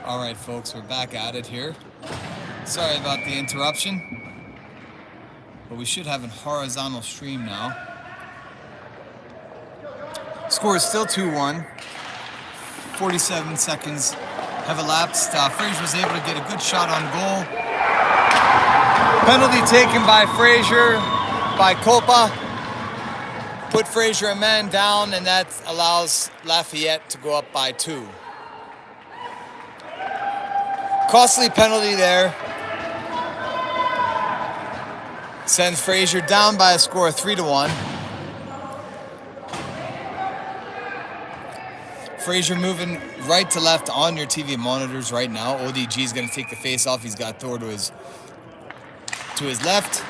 All right, folks, we're back at it here. Sorry about the interruption, but we should have a horizontal stream now. Score is still 2-1. 47 seconds have elapsed. Fraser was able to get a good shot on goal. Penalty taken by Fraser, by Copa. Put Fraser a man down, and that allows Lafayette to go up by 2. Costly penalty there. Sends Fraser down by a score of 3-1. Fraser moving right to left on your TV monitors right now. ODG is going to take the face off. He's got Thor to his left.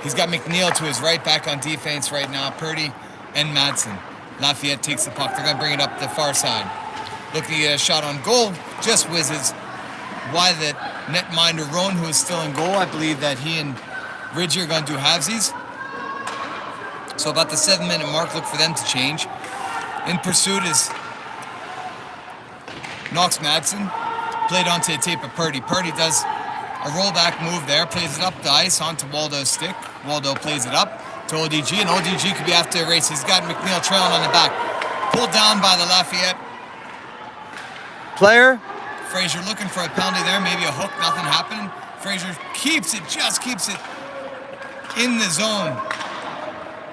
He's got McNeil to his right, back on defense right now. Purdy and Madsen. Lafayette takes the puck. They're going to bring it up the far side. Looking at a shot on goal. Just whizzes why the netminder Roan, who is still in goal. I believe that he and Ridge are going to do halvesies. So about the 7-minute mark, look for them to change. In pursuit is Knox Madsen. Played onto the tape of Purdy. Purdy does a rollback move there, plays it up the ice onto Waldo's stick. Waldo plays it up to ODG, and ODG could be after a race. He's got McNeil trailing on the back. Pulled down by the Lafayette player. Fraser looking for a penalty there, maybe a hook, nothing happening. Fraser keeps it, just keeps it in the zone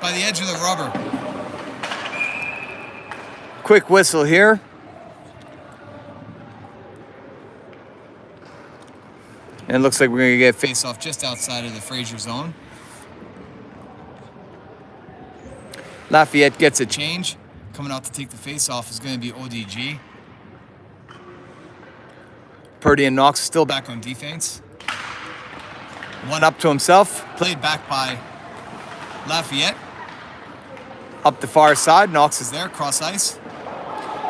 by the edge of the rubber. Quick whistle here. And it looks like we're going to get face off just outside of the Fraser zone. Lafayette gets a change. Coming out to take the face off is going to be ODG. Purdy and Knox still back on defense. One up to himself. Played back by Lafayette. Up the far side. Knox is there. Cross ice.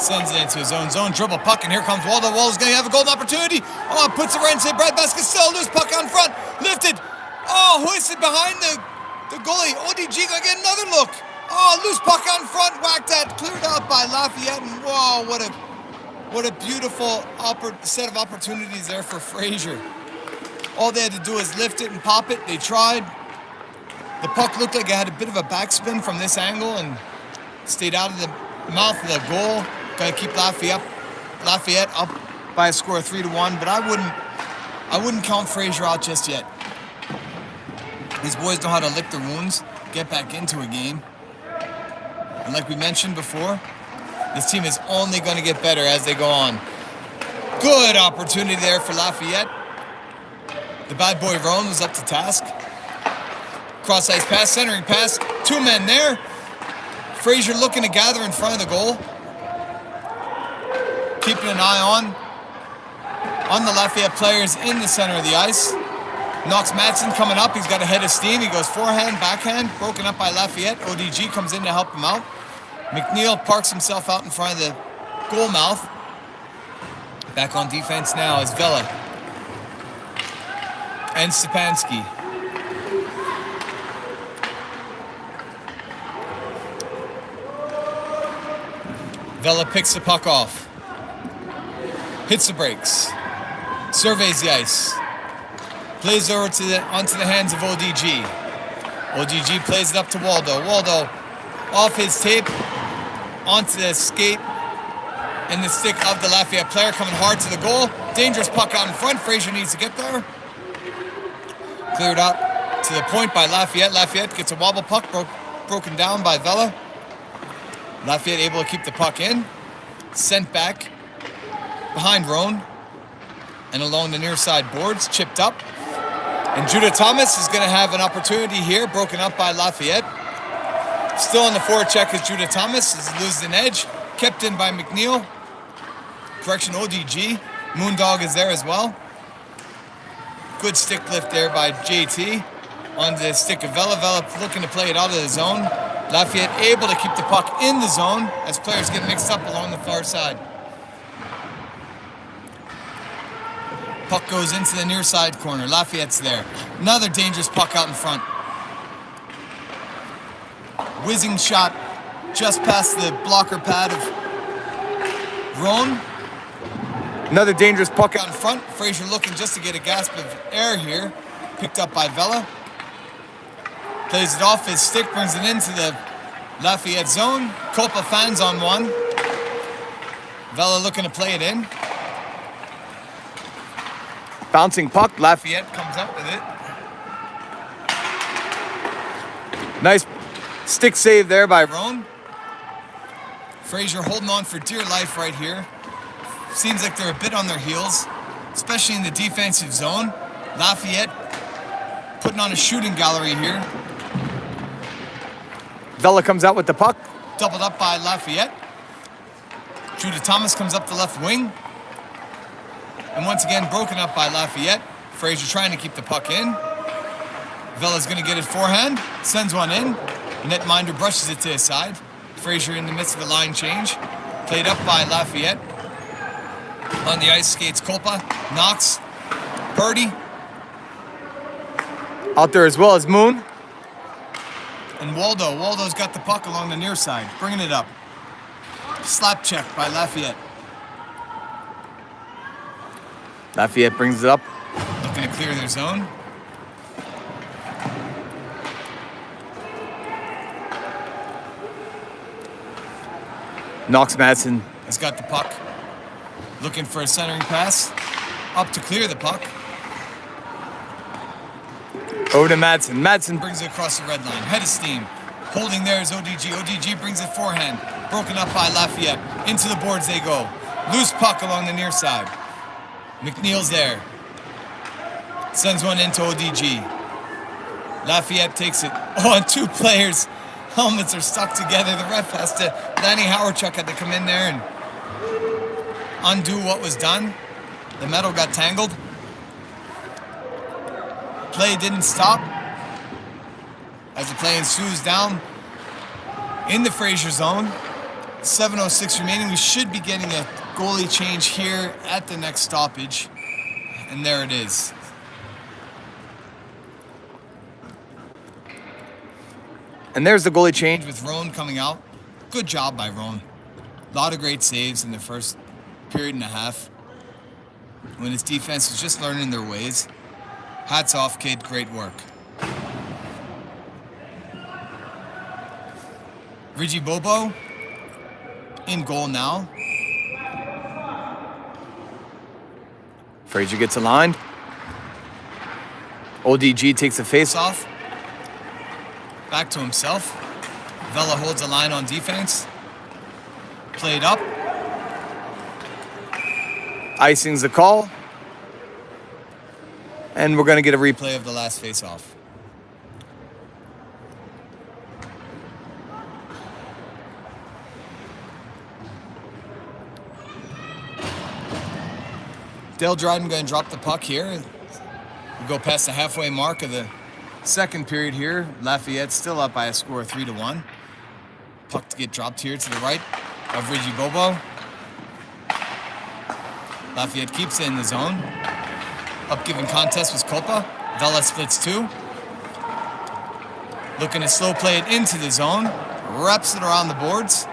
Sends it into his own zone. Dribble puck. And here comes Waldo. Waldo's going to have a golden opportunity. Oh, puts it right into the breadbasket. Still loose puck on front. Lifted. Oh, hoisted behind the goalie. ODG going to get another look. Oh, loose puck on front. Whacked that. Cleared out by Lafayette. And whoa, what a beautiful set of opportunities there for Fraser. All they had to do is lift it and pop it. They tried. The puck looked like it had a bit of a backspin from this angle and stayed out of the mouth of the goal. Got to keep Lafayette up by a score of 3-1. But I wouldn't count Fraser out just yet. These boys know how to lick their wounds, get back into a game. And like we mentioned before, this team is only going to get better as they go on. Good opportunity there for Lafayette. The bad boy Roan was up to task. Cross ice pass, centering pass. 2 men there. Fraser looking to gather in front of the goal. Keeping an eye on the Lafayette players in the center of the ice. Knox Madsen coming up. He's got a head of steam. He goes forehand, backhand. Broken up by Lafayette. ODG comes in to help him out. McNeil parks himself out in front of the goal mouth. Back on defense now is Vela and Stepanski. Vela picks the puck off. Hits the brakes. Surveys the ice. Plays over onto the hands of ODG. ODG plays it up to Waldo. Waldo off his tape. Onto the skate and the stick of the Lafayette player, coming hard to the goal. Dangerous puck out in front. Fraser needs to get there. Cleared out to the point by Lafayette. Lafayette gets a wobble puck, broken down by Vela. Lafayette able to keep the puck in. Sent back behind Roan and along the near side boards, chipped up. And Judah Thomas is going to have an opportunity here, broken up by Lafayette. Still on the forward check is Judah Thomas, as he loses an edge. Kept in by McNeil. Correction, ODG. Moondog is there as well. Good stick lift there by JT. On the stick of Vela. Vela looking to play it out of the zone. Lafayette able to keep the puck in the zone as players get mixed up along the far side. Puck goes into the near side corner. Lafayette's there. Another dangerous puck out in front. Whizzing shot just past the blocker pad of Roan. Another dangerous puck out in front. Fraser looking just to get a gasp of air here. Picked up by Vela. Plays it off his stick, brings it into the Lafayette zone. Copa fans on one. Vela looking to play it in. Bouncing puck. Lafayette comes up with it. Nice stick save there by Roan. Fraser holding on for dear life right here. Seems like they're a bit on their heels, especially in the defensive zone. Lafayette putting on a shooting gallery here. Vela comes out with the puck. Doubled up by Lafayette. Judah Thomas comes up the left wing. And once again, broken up by Lafayette. Fraser trying to keep the puck in. Vela's going to get it forehand. Sends one in. Netminder brushes it to his side. Fraser in the midst of a line change. Played up by Lafayette. On the ice skates Copa, Knox, Purdy. Out there as well as Moon. And Waldo. Waldo's got the puck along the near side, bringing it up. Slap check by Lafayette. Lafayette brings it up. Looking to clear their zone. Knox Madsen has got the puck. Looking for a centering pass. Up to clear the puck. Over to Madsen. Madsen brings it across the red line. Head of steam. Holding there is ODG. ODG brings it forehand. Broken up by Lafayette. Into the boards they go. Loose puck along the near side. McNeil's there. Sends one into ODG. Lafayette takes it. Oh, and two players' helmets are stuck together. The ref has to, Danny Howardchuk had to come in there and undo what was done. The metal got tangled. Play didn't stop. As the play ensues down in the Fraser zone. 7:06 remaining. We should be getting a goalie change here at the next stoppage. And there it is. And there's the goalie change with Roan coming out. Good job by Roan. A lot of great saves in the first period and a half. When his defense was just learning their ways. Hats off, kid. Great work. Reggie Bobo in goal now. Fraser gets aligned. ODG takes a face-off. Back to himself. Vela holds a line on defense. Played up. Icing's the call. And we're going to get a replay of the last face-off. Dale Dryden going to drop the puck here. We go past the halfway mark of the second period here. Lafayette still up by a score of 3-1. Puck to get dropped here to the right of Reggie Bobo. Lafayette keeps it in the zone. Up giving contest was Copa. Vela splits two. Looking to slow play it into the zone. Wraps it around the boards.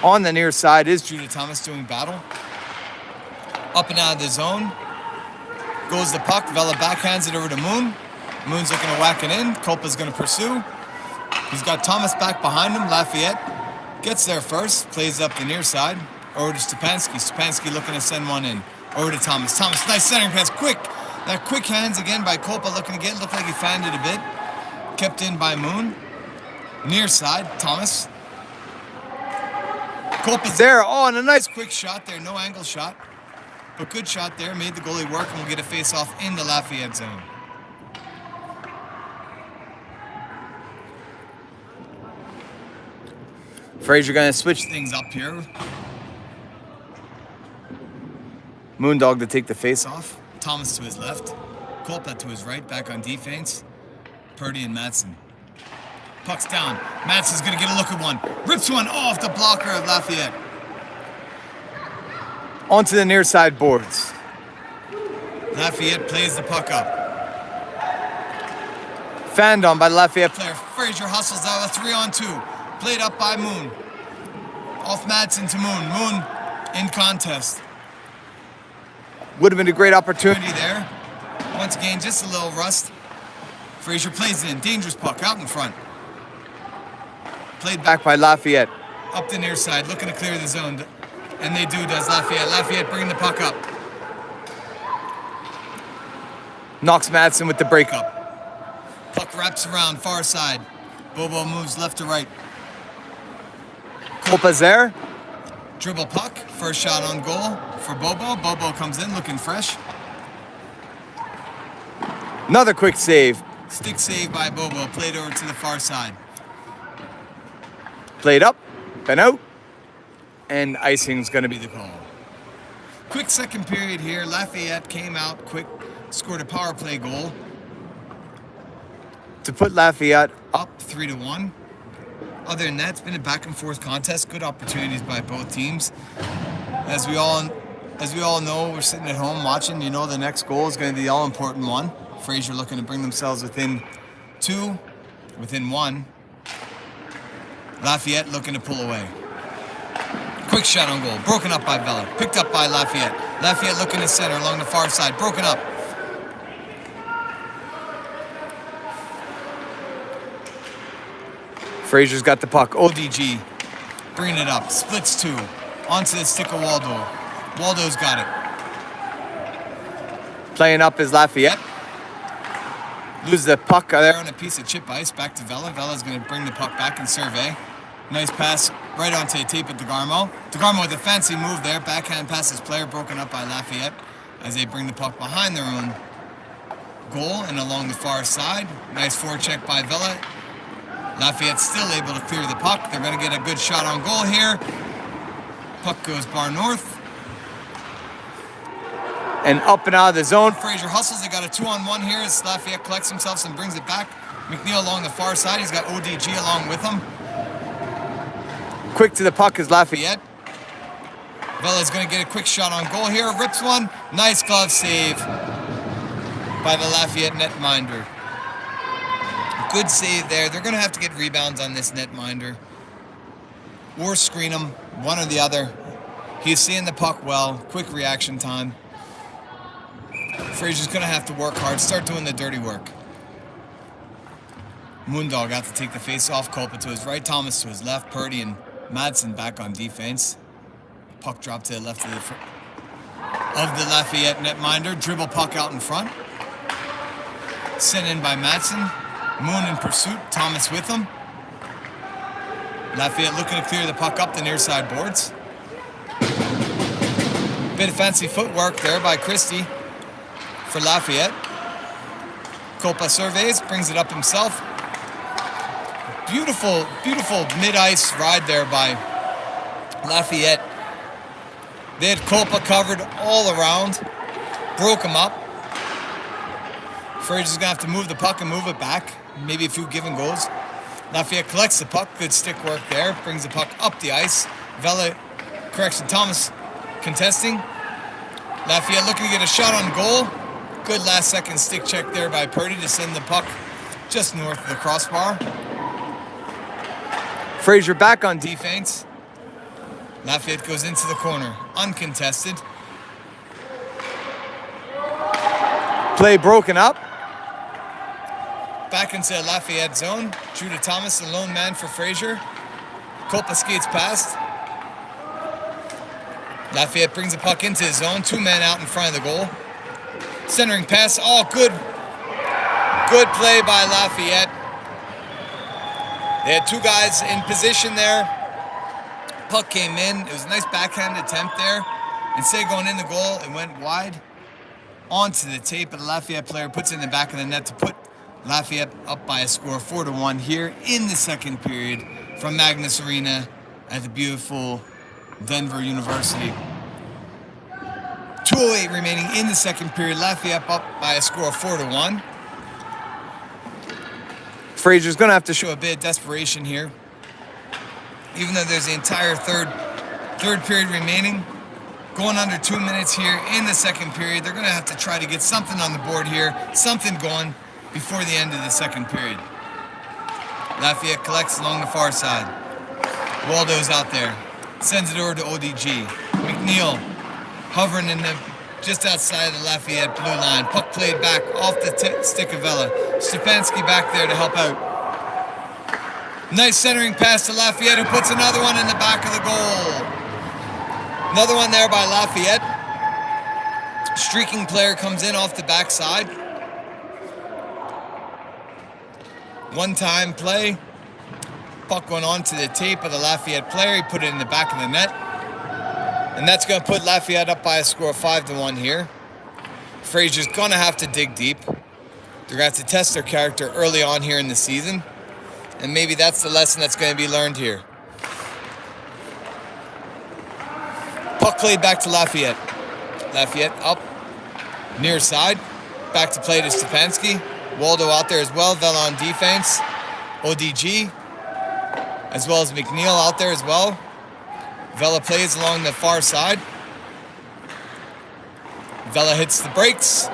On the near side is Judah Thomas doing battle. Up and out of the zone. Goes the puck. Vela backhands it over to Moon. Moon's looking to whack it in. Copa's going to pursue. He's got Thomas back behind him. Lafayette gets there first. Plays up the near side. Over to Stepanski. Stepanski looking to send one in. Over to Thomas. Thomas, nice centering pass. Quick. That quick hands again by Copa looking to get. Looked like he fanned it a bit. Kept in by Moon. Near side. Thomas. Copa's there. Oh, and a nice quick shot there. No angle shot. But good shot there. Made the goalie work and we'll get a face-off in the Lafayette zone. Fraser going to switch things up here. Moondog to take the face-off. Thomas to his left. Copa to his right. Back on defense. Purdy and Madsen. Puck's down. Madsen's going to get a look at one. Rips one off the blocker of Lafayette. Onto the near side boards. Lafayette plays the puck up. Fanned on by the Lafayette player. Fraser hustles out a 3-on-2. Played up by Moon. Off Madsen to Moon. Moon in contest. Would have been a great opportunity there. Once again, just a little rust. Fraser plays it in. Dangerous puck out in front. Played back by Lafayette. Up the near side, looking to clear the zone. And they do, does Lafayette. Lafayette bringing the puck up. Knocks Madsen with the breakup. Puck wraps around, far side. Bobo moves left to right. Kolpa's there. Dribble puck. First shot on goal for Bobo. Bobo comes in looking fresh. Another quick save. Stick save by Bobo. Played over to the far side. Played up, been out, and icing's going to be the call. Quick second period here. Lafayette came out quick, scored a power play goal to put Lafayette up 3-1. Other than that, it's been a back and forth contest. Good opportunities by both teams. As we all know, we're sitting at home watching. You know the next goal is going to be the all-important one. Fraser looking to bring themselves within 2, within 1. Lafayette looking to pull away. Quick shot on goal. Broken up by Vela. Picked up by Lafayette. Lafayette looking to center along the far side. Broken up. Fraser's got the puck. ODG bringing it up. Splits 2. Onto the stick of Waldo. Waldo's got it. Playing up is Lafayette. Loses the puck there on a piece of chip ice. Back to Vela. Vela's going to bring the puck back and survey. Nice pass right onto the tape at DeGarmo. DeGarmo with a fancy move there. Backhand past his player. Broken up by Lafayette as they bring the puck behind their own goal and along the far side. Nice forecheck by Vela. Lafayette still able to clear the puck. They're going to get a good shot on goal here. Puck goes bar north. And up and out of the zone. Fraser hustles. They got a 2-on-1 here as Lafayette collects himself and brings it back. McNeil along the far side. He's got ODG along with him. Quick to the puck is Lafayette. Vela's going to get a quick shot on goal here. Rips one. Nice glove save by the Lafayette netminder. Good save there. They're going to have to get rebounds on this netminder. Or screen him. One or the other. He's seeing the puck well. Quick reaction time. Fraser's going to have to work hard. Start doing the dirty work. Moondog got to take the face off. Kolpa to his right. Thomas to his left. Purdy and Madsen back on defense. Puck dropped to the left of the Lafayette netminder. Dribble puck out in front. Sent in by Madsen. Moon in pursuit. Thomas with him. Lafayette looking to clear the puck up the near side boards. Bit of fancy footwork there by Christie for Lafayette. Kolpa surveys, brings it up himself. Beautiful, beautiful mid-ice ride there by Lafayette. They had Kolpa covered all around. Broke him up. Fraser's going to have to move the puck and move it back. Maybe a few given goals. Lafayette collects the puck. Good stick work there. Brings the puck up the ice. Thomas contesting. Lafayette looking to get a shot on goal. Good last second stick check there by Purdy to send the puck just north of the crossbar. Fraser back on defense. Lafayette goes into the corner. Uncontested. Play broken up. Back into Lafayette zone. Drew to Thomas, the lone man for Fraser. Kolpa skates past. Lafayette brings the puck into his zone. 2 men out in front of the goal. Centering pass. Oh, good. Good play by Lafayette. They had 2 guys in position there. Puck came in. It was a nice backhand attempt there. Instead of going in the goal, it went wide onto the tape. But the Lafayette player puts it in the back of the net to put Lafayette up by a score 4-1 here in the second period from Magnus Arena at the beautiful Denver University. 2:08 remaining in the second period. Lafayette up by a score of 4-1. Fraser's going to have to show a bit of desperation here. Even though there's the entire third period remaining. Going under 2 minutes here in the second period. They're going to have to try to get something on the board here. Something going before the end of the second period. Lafayette collects along the far side. Waldo's out there. Sends it over to ODG. McNeil hovering in the just outside the Lafayette blue line. Puck played back off the stick of Vela. Stefanski back there to help out. Nice centering pass to Lafayette, who puts another one in the back of the goal. Another one there by Lafayette. Streaking player comes in off the backside. One-time play. Puck went onto the tape of the Lafayette player. He put it in the back of the net. And that's going to put Lafayette up by a score of 5-1 here. Fraser's going to have to dig deep. They're going to have to test their character early on here in the season. And maybe that's the lesson that's going to be learned here. Puck played back to Lafayette. Lafayette up, near side. Back to play to Stefanski. Waldo out there as well. Vela on defense. ODG, as well as McNeil out there as well. Vela plays along the far side. Vela hits the brakes.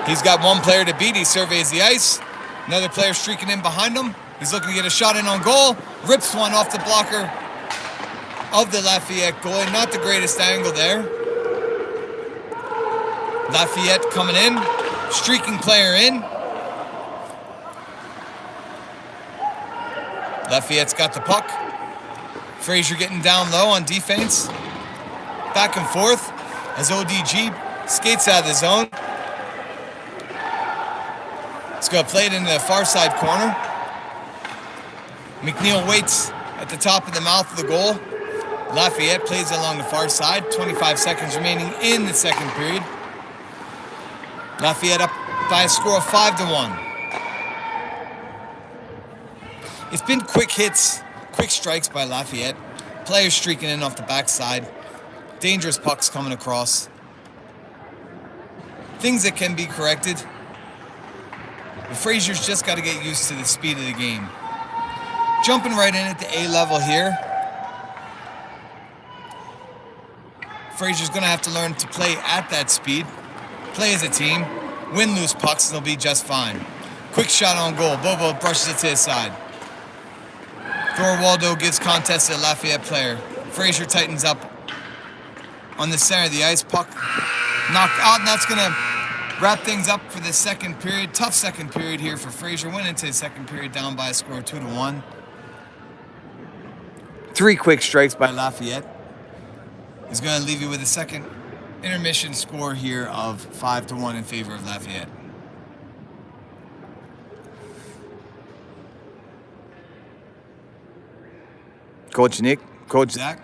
He's got one player to beat. He surveys the ice. Another player streaking in behind him. He's looking to get a shot in on goal. Rips one off the blocker of the Lafayette goalie. Not the greatest angle there. Lafayette coming in. Streaking player in. Lafayette's got the puck. Fraser getting down low on defense. Back and forth as ODG skates out of the zone. He's going to play it into the far side corner. McNeil waits at the top of the mouth of the goal. Lafayette plays along the far side. 25 seconds remaining in the second period. Lafayette up by a score of 5-1. It's been quick hits, quick strikes by Lafayette. Players streaking in off the backside. Dangerous pucks coming across. Things that can be corrected. But Fraser's just got to get used to the speed of the game. Jumping right in at the A level here. Fraser's going to have to learn to play at that speed. Play as a team. Win loose pucks and they'll be just fine. Quick shot on goal. Bobo brushes it to his side. Waldo gives contest to the Lafayette player. Fraser tightens up on the center of the ice. Puck knocked out, and that's going to wrap things up for the second period. Tough second period here for Fraser. Went into the second period down by a score of 2-1. 3 quick strikes by Lafayette is going to leave you with a second intermission score here of 5-1 in favor of Lafayette. Coach Nick, Coach Zach,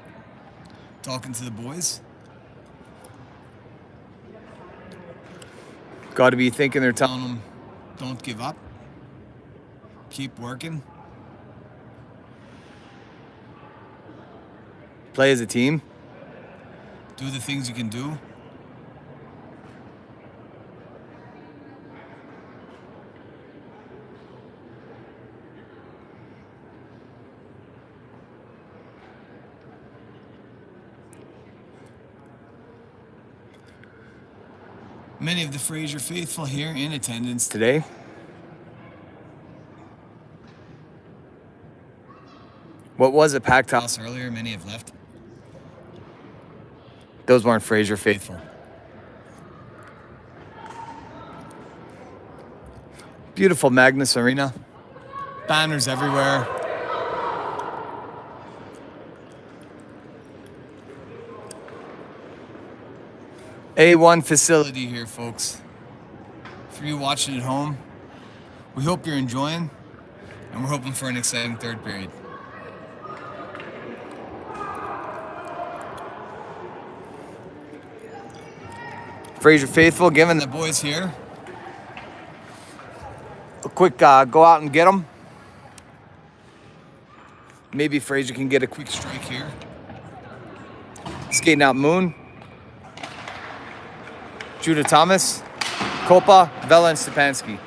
talking to the boys. Got to be thinking they're telling them, don't give up. Keep working. Play as a team. Do the things you can do. Many of the Fraser faithful here in attendance today. What was a packed house earlier, many have left. Those weren't Fraser faithful. Beautiful Magnus Arena. Banners everywhere. A1 facility here, folks. For you watching at home, we hope you're enjoying, and we're hoping for an exciting third period. Fraser faithful giving the boys here a quick go out and get them. Maybe Fraser can get a quick strike here. Skating out Moon. Judah Thomas, Kopa, Vela, and Stefanski.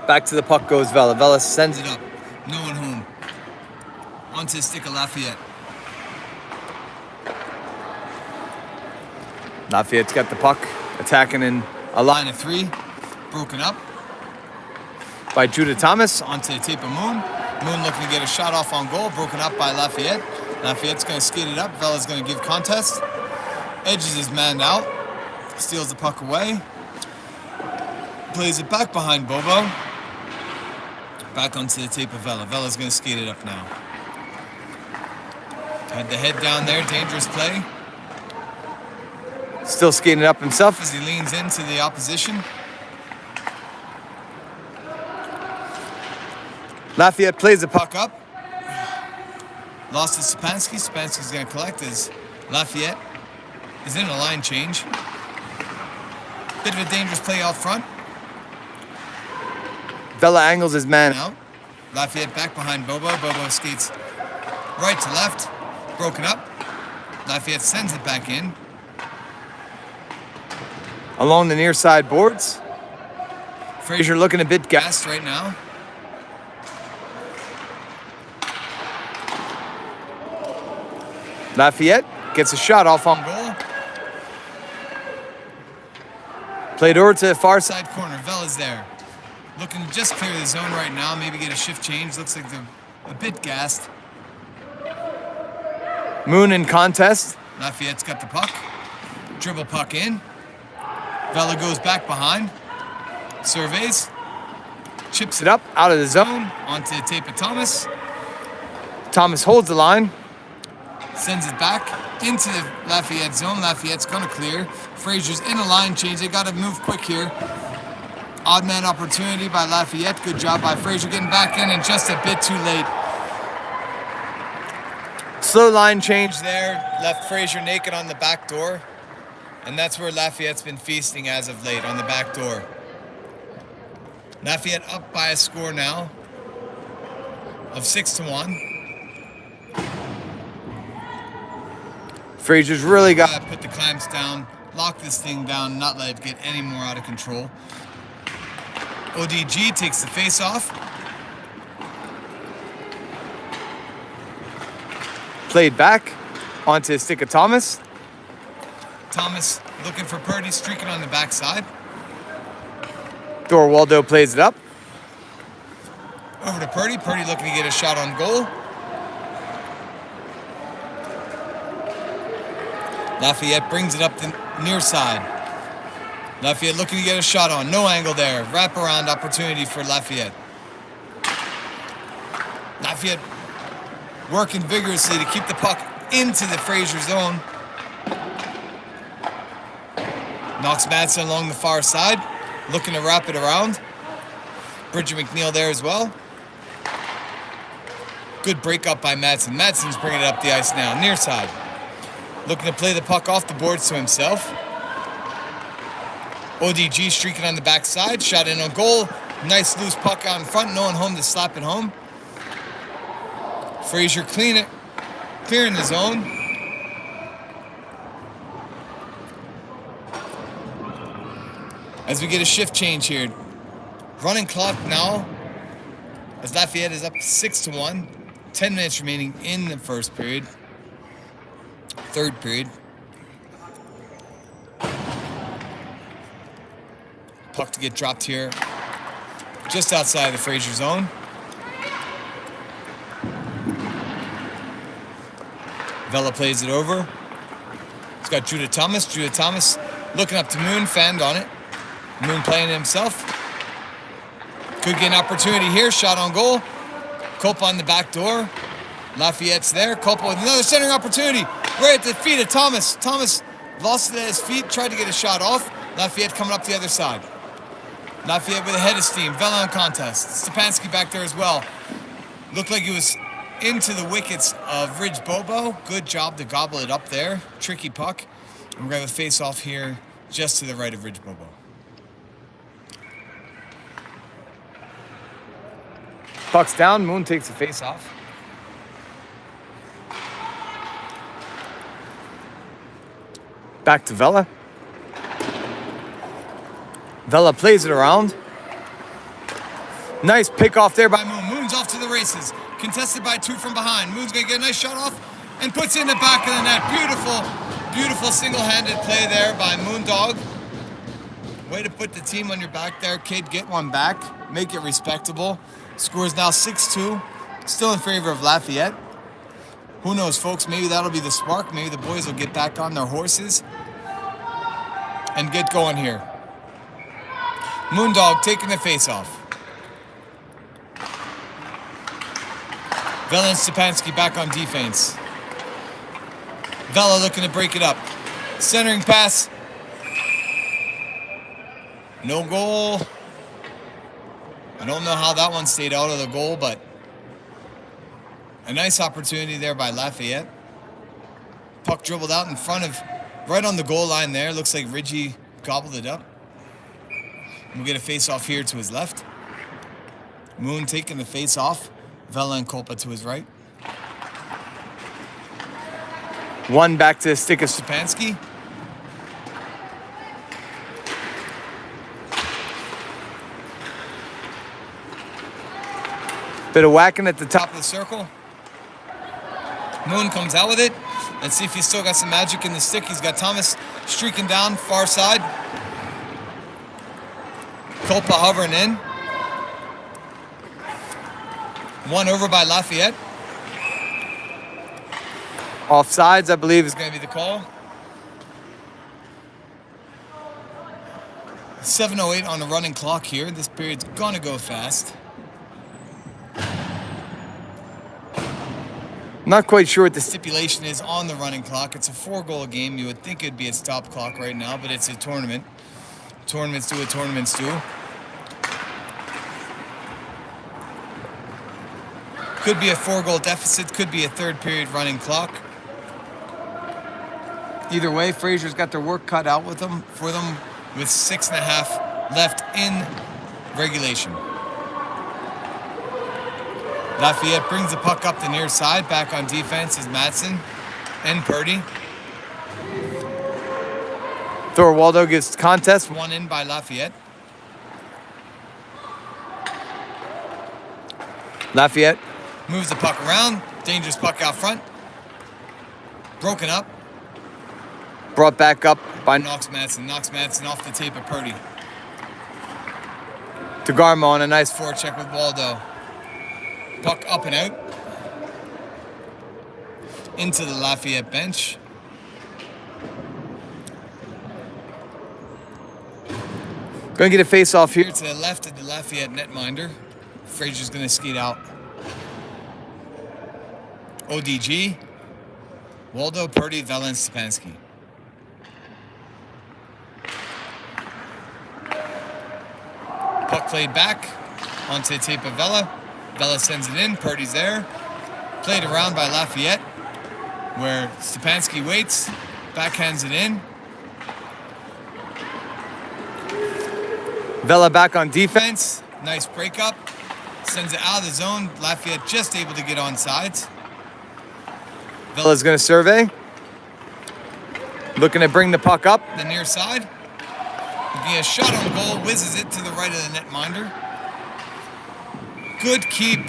Back to the puck goes Vela. Vela sends it up. No one home. Onto the stick of Lafayette. Lafayette's got the puck. Attacking in a line of 3. Broken up. by Judah Thomas onto the tape of Moon. Moon looking to get a shot off on goal, broken up by Lafayette. Lafayette's going to skate it up. Vela's going to give contest. Edges his man out. Steals the puck away. Plays it back behind Bobo. Back onto the tape of Vela. Vela's going to skate it up now. Had the head down there. Dangerous play. Still skating up himself as he leans into the opposition. Lafayette plays the puck up. Lost to Stepanski. Stepanski's going to collect as Lafayette is in a line change. Bit of a dangerous play out front. Vela angles his man out. Lafayette back behind Bobo. Bobo skates right to left. Broken up. Lafayette sends it back in. Along the near side boards. Fraser looking a bit gassed right now. Lafayette gets a shot off on goal. Played over to the far side corner. Vela's there. Looking to just clear the zone right now. Maybe get a shift change. Looks like they're a bit gassed. Moon in contest. Lafayette's got the puck. Dribble puck in. Vela goes back behind. Surveys. Chips it up out of the zone. Onto the tape of Thomas. Thomas holds the line. Sends it back into the Lafayette zone. Lafayette's going to clear. Fraser's in a line change. They got to move quick here. Odd man opportunity by Lafayette. Good job by Fraser getting back in and just a bit too late. Slow line change there. Left Fraser naked on the back door. And that's where Lafayette's been feasting as of late, on the back door. Lafayette up by a score now of 6-1. Fraser's really got to put the clamps down, lock this thing down, not let it get any more out of control. ODG takes the face off. Played back onto the stick of Thomas. Thomas looking for Purdy, streaking on the backside. Waldo plays it up. Over to Purdy. Purdy looking to get a shot on goal. Lafayette brings it up the near side. Lafayette looking to get a shot on. No angle there. Wraparound opportunity for Lafayette. Lafayette working vigorously to keep the puck into the Fraser zone. Knocks Madsen along the far side. Looking to wrap it around. Bridger McNeil there as well. Good break up by Madsen. Madsen's bringing it up the ice now. Near side. Looking to play the puck off the boards to himself. ODG streaking on the backside. Shot in on goal. Nice loose puck out in front. No one home to slap it home. Fraser clearing the zone. As we get a shift change here. Running clock now. As Lafayette is up 6-1. 10 minutes remaining in the first period. Third period. Puck to get dropped here. Just outside of the Fraser zone. Vela plays it over. It's got Judah Thomas. Judah Thomas looking up to Moon, fanned on it. Moon playing it himself. Could get an opportunity here. Shot on goal. Cope on the back door. Lafayette's there. Cope with another centering opportunity. Right at the feet of Thomas. Thomas lost it at his feet. Tried to get a shot off. Lafayette coming up the other side. Lafayette with a head of steam. Vela on contest. Stepanski back there as well. Looked like he was into the wickets of Ridge Bobo. Good job to gobble it up there. Tricky puck. And we're going to have a face-off here just to the right of Ridge Bobo. Puck's down. Moon takes the face-off. Back to Vela. Vela plays it around. Nice pick off there by Moon. Moon's off to the races. Contested by two from behind. Moon's going to get a nice shot off and puts it in the back of the net. Beautiful, beautiful single-handed play there by Moondog. Way to put the team on your back there, kid. Get one back. Make it respectable. Score is now 6-2. Still in favor of Lafayette. Who knows, folks? Maybe that'll be the spark. Maybe the boys will get back on their horses and get going here. Moondog taking the face-off. Vela and Stepanski back on defense. Vela looking to break it up. Centering pass. No goal. I don't know how that one stayed out of the goal, but a nice opportunity there by Lafayette. Puck dribbled out in front of, right on the goal line there. Looks like Ridgie gobbled it up. We'll get a face-off here to his left. Moon taking the face-off. Vela and Kolpa to his right. One back to the stick of Stepanski. Bit of whacking at the top of the circle. Moon comes out with it. Let's see if he's still got some magic in the stick. He's got Thomas streaking down far side. Kolpa hovering in. One over by Lafayette. Offsides, I believe, is going to be the call. 7:08 on the running clock here. This period's going to go fast. Not quite sure what the stipulation is on the running clock. It's a 4-goal game. You would think it'd be a stop clock right now, but it's a tournament. Tournaments do what tournaments do. Could be a 4-goal deficit. Could be a third period running clock. Either way, Fraser's got their work cut out with them for them with 6.5 left in regulation. Lafayette brings the puck up the near side. Back on defense is Madsen and Purdy. Thorwaldo gives contest. One in by Lafayette. Lafayette moves the puck around. Dangerous puck out front. Broken up. Brought back up by Knox Madsen. Knocks Madsen off the tape of Purdy. To Garmo on a nice forecheck with Waldo. Puck up and out. Into the Lafayette bench. Going to get a face-off here to the left of the Lafayette netminder. Fraser's going to skate out. ODG. Waldo, Purdy, Vela, and Stepanski. Puck played back onto the tape of Vela. Vela sends it in. Purdy's there. Played around by Lafayette, where Stepanski waits. Backhands it in. Vela back on defense. Nice breakup. Sends it out of the zone. Lafayette just able to get on sides. Vela's going to survey. Looking to bring the puck up the near side. Looking at a shot on goal. Whizzes it to the right of the netminder. Good keep.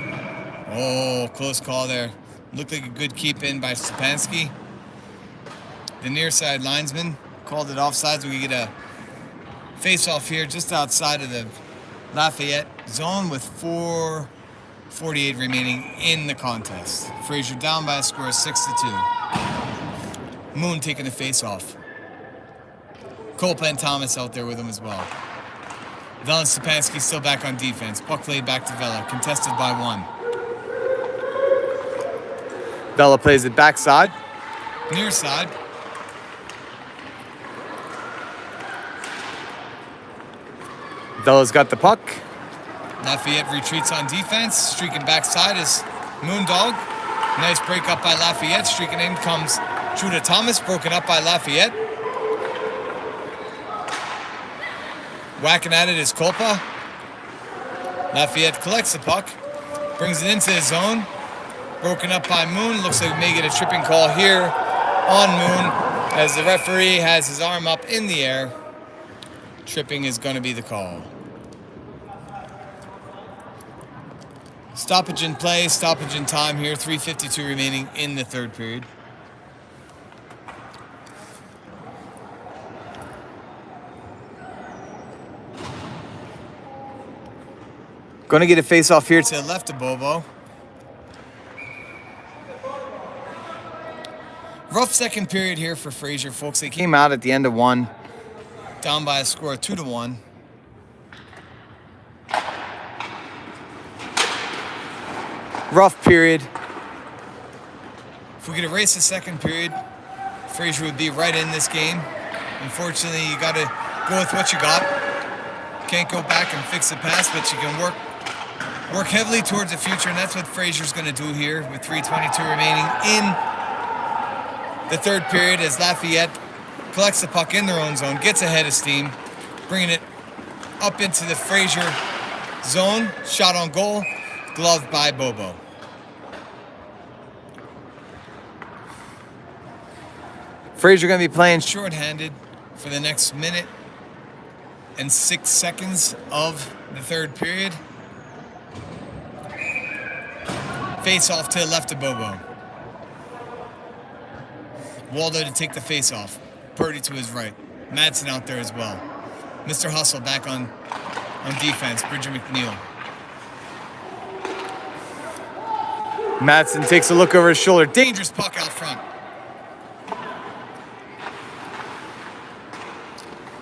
Oh, close call there. Looked like a good keep in by Stepanski. The near side linesman called it offsides. We get a face-off here just outside of the Lafayette zone with 4:48 remaining in the contest. Fraser down by a score of 6-2. Moon taking the face-off. Kolpa and Thomas out there with him as well. Vela and Stepanski still back on defense. Puck played back to Vela, contested by one. Vela plays it backside. Near side. Vela's got the puck. Lafayette retreats on defense. Streaking backside is Moondog. Nice break up by Lafayette. Streaking in comes Truda Thomas. Broken up by Lafayette. Whacking at it is Kolpa. Lafayette collects the puck. Brings it into the zone. Broken up by Moon. Looks like we may get a tripping call here on Moon as the referee has his arm up in the air. Tripping is going to be the call. Stoppage in play, stoppage in time here. 3:52 remaining in the third period. Going to get a face off here to the left of Bobo. Rough second period here for Fraser, folks. They came out at the end of one, down by a score of 2-1. Rough period. If we could erase the second period, Fraser would be right in this game. Unfortunately, you got to go with what you got. Can't go back and fix the past, but you can work heavily towards the future, and that's what Fraser's going to do here with 3:22 remaining in the third period as Lafayette collects the puck in their own zone, gets ahead of steam, bringing it up into the Fraser zone. Shot on goal, gloved by Bobo. Fraser going to be playing shorthanded for the next minute and 6 seconds of the third period. Face off to the left of Bobo. Waldo to take the face off. Purdy to his right. Madsen out there as well. Mr. Hustle back on defense. Bridger McNeil. Madsen takes a look over his shoulder. Dangerous puck out front.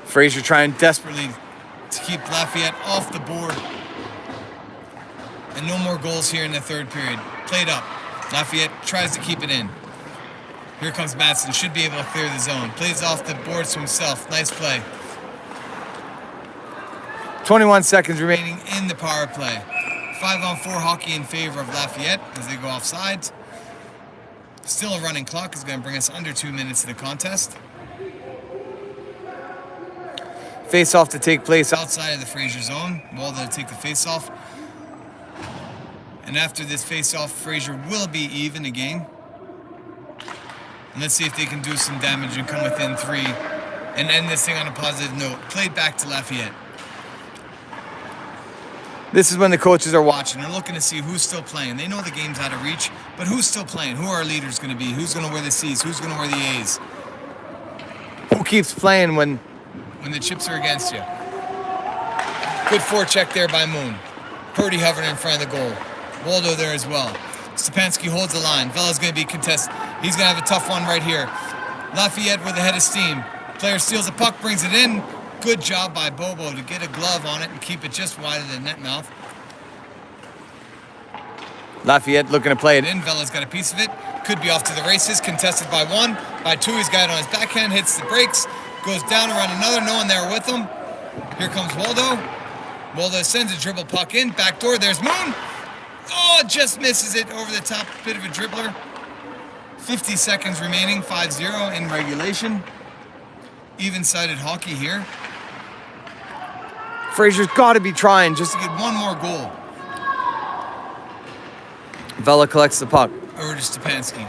Fraser trying desperately to keep Lafayette off the board. And no more goals here in the third period. Played up. Lafayette tries to keep it in. Here comes Madsen. Should be able to clear the zone. Plays off the boards to himself. Nice play. 21 seconds remaining in the power play. 5-on-4 hockey in favor of Lafayette as they go offsides. Still a running clock is going to bring us under 2 minutes of the contest. Face-off to take place outside of the Fraser zone. Waldo to take the face-off. And after this face-off, Fraser will be even again. And let's see if they can do some damage and come within 3 and end this thing on a positive note. Played back to Lafayette. This is when the coaches are watching. They're looking to see who's still playing. They know the game's out of reach, but who's still playing? Who are our leaders going to be? Who's going to wear the C's? Who's going to wear the A's? Who keeps playing when the chips are against you? Good forecheck there by Moon. Purdy hovering in front of the goal. Waldo there as well. Stepanski holds the line. Vella's going to be contested. He's going to have a tough one right here. Lafayette with a head of steam. Player steals the puck, brings it in. Good job by Bobo to get a glove on it and keep it just wide of the net mouth. Lafayette looking to play it in. Vella's got a piece of it. Could be off to the races. Contested by 1. By 2, he's got it on his backhand. Hits the brakes. Goes down around another. No one there with him. Here comes Waldo. Waldo sends a dribble puck in. Back door. There's Moon. Oh, just misses it over the top. Bit of a dribbler. 50 seconds remaining. 5-0 in regulation. Even-sided hockey here. Fraser's got to be trying just to get one more goal. Vella collects the puck. Over to Stepanski.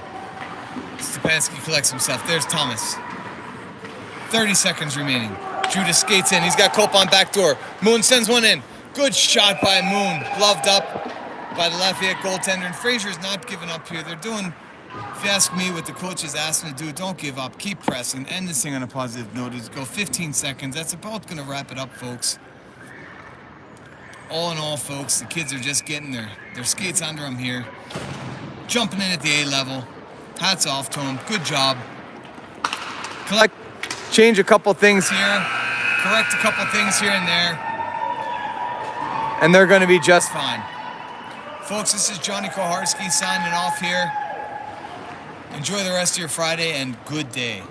Stepanski collects himself. There's Thomas. 30 seconds remaining. Judas skates in. He's got Cope on back door. Moon sends one in. Good shot by Moon. Gloved up by the Lafayette goaltender. And Fraser's not giving up here. They're doing, if you ask me, what the coach is asking to do. Don't give up. Keep pressing. End this thing on a positive note. Go 15 seconds. That's about going to wrap it up, folks. All in all, folks, the kids are just getting their skates under them here. Jumping in at the A level. Hats off to them. Good job. Change a couple things here. Correct a couple things here and there. And they're going to be just fine. Folks, this is Johnny Koharski signing off here. Enjoy the rest of your Friday and good day.